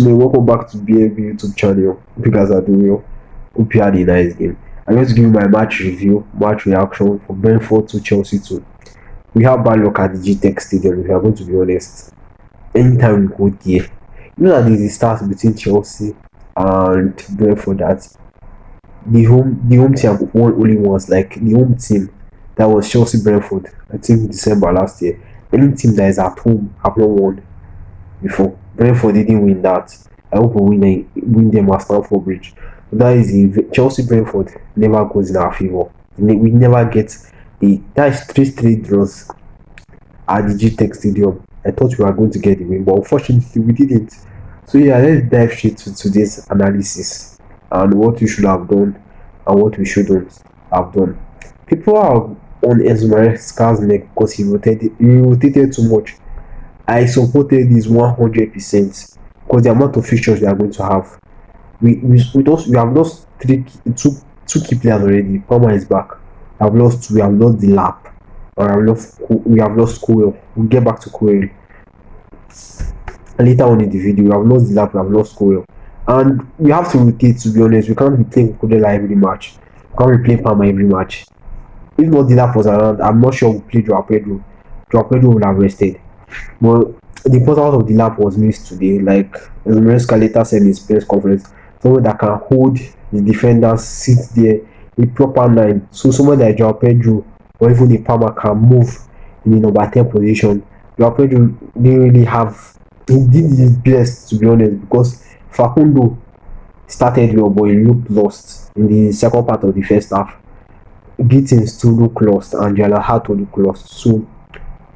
Welcome back to BNB YouTube channel. Hope you guys are doing well. Hope you had a nice game. I'm going to give you my match review, match reaction from Brenford to Chelsea 2. We have bad luck at the G-Tech Stadium, if we are going to be honest. Anytime we go there, you know that there's a start between Chelsea and Brenford that the home team have won only once, like the home team that was Chelsea Brenford, I think December last year. Any team that is at home have not won before. Brenford didn't win that. I hope we win them at Stamford Bridge. That is Chelsea Brentford never goes in our favour. We never get that is 3 straight draws at the G-Tech Stadium. I thought we were going to get the win, but unfortunately we didn't. So yeah, let's dive straight to today's analysis and what we should have done and what we shouldn't have done. People are on Esmeralda's neck because he rotated too much. I supported this 100% because the amount of fixtures we are going to have. We have lost two key players already. Palmer is back. We have lost the lap. We have lost Coel. We'll get back to Coel later on in the video. We have lost the lap. We have lost Coel, and we have to rotate. To be honest, we can't be playing Kodela every match. We can't be playing Palmer every match. If not the lap was around, I'm not sure we'll play Joao Pedro. Joao Pedro would have rested. But the importance of the lap was missed today. Like Esmeralda later said in his press conference, someone that can hold the defenders, sit there, a proper 9. So someone like Joao Pedro or even the Palmer can move in the number 10 position. Joao Pedro didn't really have. He did his best, to be honest, because Facundo started well, but he looked lost in the second part of the first half. Gittins too looked lost, and Jala had to look lost. So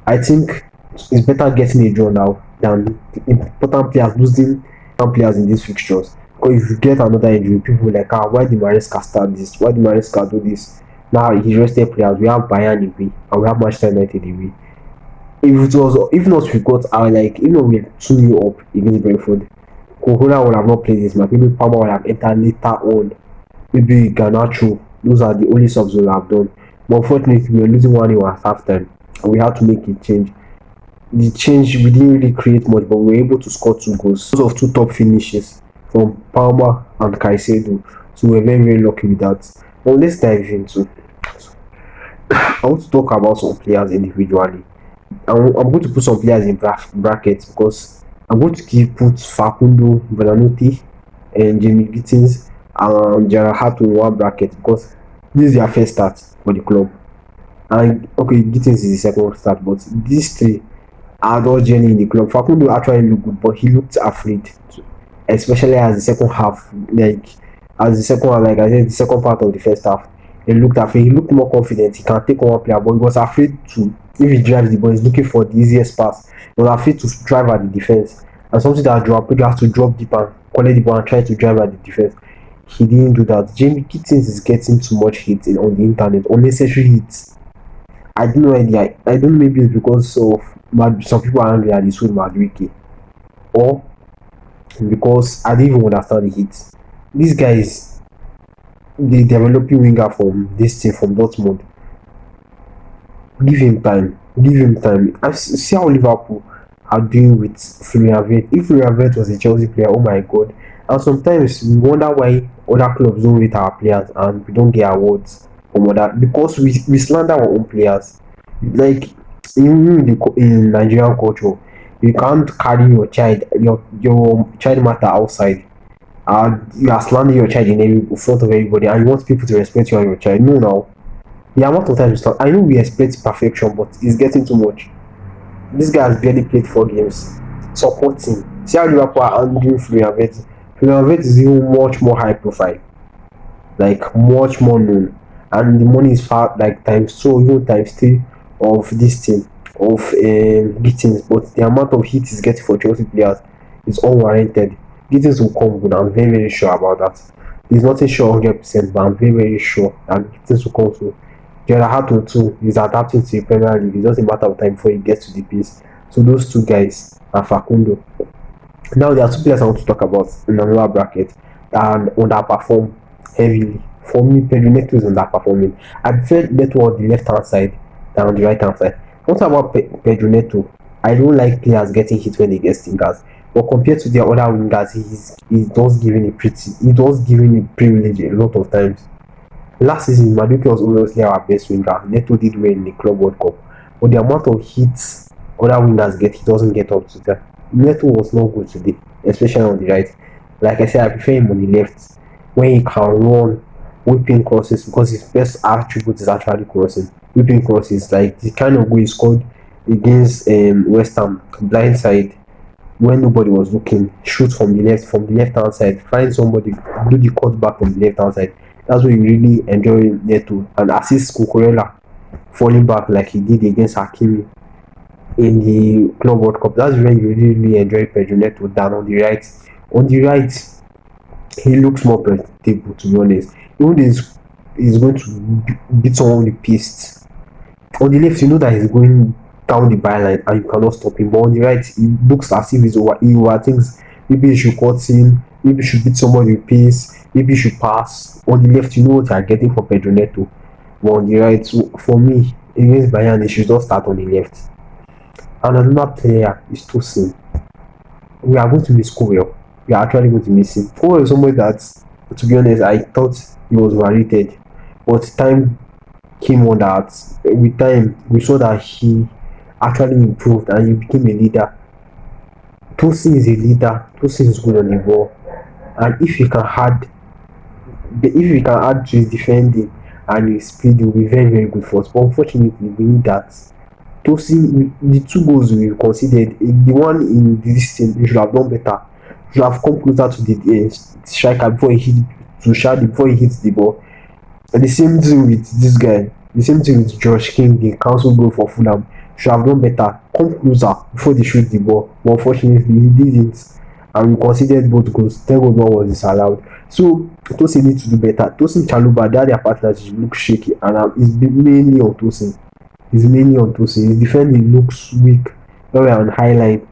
I think it's better getting a draw now than important players losing players in these fixtures. Because if you get another injury, people like, why did Maresca start this? Why did Maresca do this? Now he rested players. We have Bayern away and we have Manchester United away. If not we got we're 2-0 up against Brentford, Kohola would have not played this match. Maybe Palmer would have entered later on. Maybe Garnacho. Those are the only subs we have done. But unfortunately, we were losing 1-0 at halftime and we had to make a change. The change, we didn't really create much, but we were able to score 2 goals. Those of 2 top finishes from Palmer and Caicedo. So we're very, very lucky with that. Now let's dive into. I want to talk about some players individually. I'm going to put some players in brackets because I'm going to put Facundo, Benanotti, and Jamie Gittins and Gerrard in one bracket because this is their first start for the club. And okay, Gittins is the second start, but these 3 are not journey in the club. Facundo actually looked good, but he looked afraid, especially as the second half, like I said, the second part of the first half. He looked afraid. He looked more confident. He can take one player, but he was afraid to. If he drives the ball, he's looking for the easiest pass. He was afraid to drive at the defense, and something that Pedro has to drop deep and collect the ball and try to drive at the defense. He didn't do that. Jamie Gittins is getting too much hate on the internet, unnecessary hits. I don't know idea. I don't know, maybe it's because of some people are angry at this with Madwiki, or because I didn't even understand the hits. These guys, the developing winger from this team from Dortmund. Give him time. I see how Liverpool are doing with Florian Wirtz. If Florian Wirtz was a Chelsea player, oh my god. And sometimes we wonder why other clubs don't rate our players and we don't get awards from other, because we slander our own players. Like in Nigerian culture, you can't carry your child matter outside. You are slandering your child in front of everybody, and you want people to respect you and your child. No, now the amount of times I know we expect perfection, but it's getting too much. This guy has barely played 4 games. Support him. See how Liverpool are handling Florian Wirtz. Florian Wirtz is even much more high profile, like much more known, and the money is far like times 2, even times 3 of this team of Gittins. But the amount of hits he's getting for Chelsea players is unwarranted. Gittins will come good. I'm very, very sure about that. He's not sure 100%, but I'm very, very sure that Gittins will come through. Gerrard too is adapting to the Premier League. It's just a matter of time before he gets to the pace. So those 2 guys are Facundo. Now there are 2 players I want to talk about in another bracket and underperform heavily. For me, Pedro Neto is underperforming. I prefer Neto on the left hand side than on the right hand side. What about Pedro Neto? I don't like players getting hit when they get stinkers. But compared to the other wingers, he does giving a privilege a lot of times. Last season, Madueke was obviously our best winger. Neto did well in the Club World Cup, but the amount of hits other wingers get, he doesn't get up to that. Neto was not good today, especially on the right. Like I said, I prefer him on the left when he can run whipping crosses because his best attribute is actually crossing. Whipping crosses, like the kind of goal he scored against West Ham, blindside when nobody was looking, shoot from the left hand side, find somebody, do the cut back from the left hand side. That's where you really enjoy Neto and assist Cucurella falling back like he did against Hakimi in the Club World Cup. That's when you really enjoy Pedro Neto than on the right. On the right, he looks more predictable, to be honest. Even though he's going to beat someone with pace. On the left, you know that he's going down the byline and you cannot stop him. But on the right, he looks as if he overthinks. Maybe he should cut in, maybe he should beat somebody with pace, maybe he should pass. On the left, you know what you are getting for Pedro Neto. But on the right, so for me, against Bayern, he should just start on the left. And another player is Tosin. We are going to miss Cowell. We are actually going to miss him. Cowell is somebody that, to be honest, I thought he was overrated. But time came on that with time we saw that he actually improved and he became a leader. Tosin is a leader. Tosin is good on the ball, and if he can add to his defending and his speed, he will be very very good for us. But unfortunately, we need that. Tosin, the two goals we considered, the one in this thing, we should have done better. We should have come closer to the striker before he hits the ball. And the same thing with this guy. The same thing with Josh King, the council goal for Fulham. Should have done better. Come closer before they shoot the ball. But unfortunately, he didn't. And we considered both goals. Third goal was disallowed. So Tosin needs to do better. Tosin Chaluba, the other partners look shaky, and it's mainly on Tosin. His defending looks weak. Very on high line.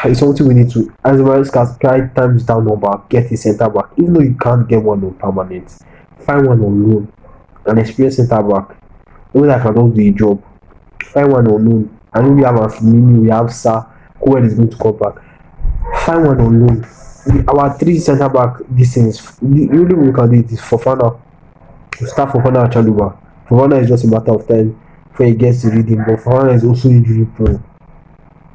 It's something we need to, as well as try times down number, get a centre back. Even though you can't get one on permanent, find one on loan. An experienced centre back. Maybe that can just do a job. Find one on loan. I know we have Anfimini, we have Sa, Cohen is going to come back. Find one on loan. Our three centre back distance, the only way we can do it is Fofana. We start Fofana and Chaluba. Fofana is just a matter of time before he gets to reading, but Fofana is also injury prone.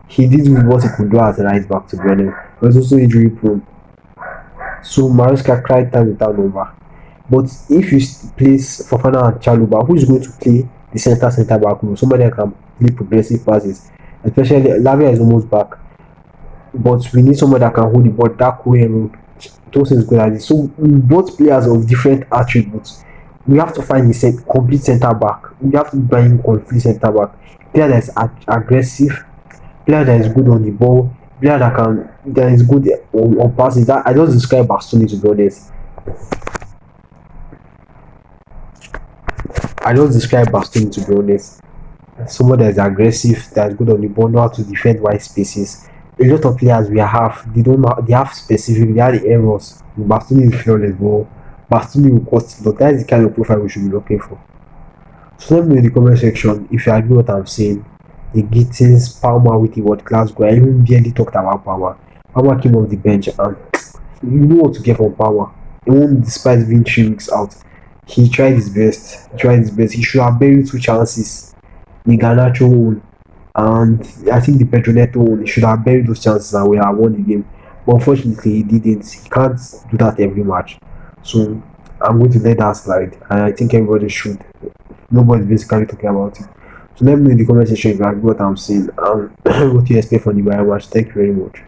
He did what he could do as a right back, to be honest, but he's also injury prone. So Maresca cried time without number. But if you place Fofana and Chaluba, who is going to play the centre back role? Somebody that can play progressive passes. Especially Lavia is almost back. But we need somebody that can hold the ball that way role. Tosin is good at it. So both players of different attributes. We have to find a complete centre back. We have to buy a complete centre back. Player that is aggressive, player that is good on the ball, player that is good on passes. That I just describe Bastoni, to be honest. To be honest. Someone that is aggressive, that is good on the ball, know how to defend wide spaces. A lot of players we have, they have the errors. Bastoni is flawless, but Bastoni will cost a lot. That is the kind of profile we should be looking for. So let me know in the comment section if you agree what I'm saying. The Gittins, Palmer with the world class goal. I even barely talked about Palmer. Palmer came off the bench and you know what to get from Palmer. Even despite being 3 weeks out, he tried his best. He should have buried 2 chances. The Garnacho one and I think the Pedro Neto one. He should have buried those chances and we have won the game. But unfortunately, he didn't. He can't do that every match. So I'm going to let that slide. And I think everybody should. Nobody's basically talking about it. So let me know in the comment section if you agree what I'm saying and what you expect from the Bayern match. Thank you very much.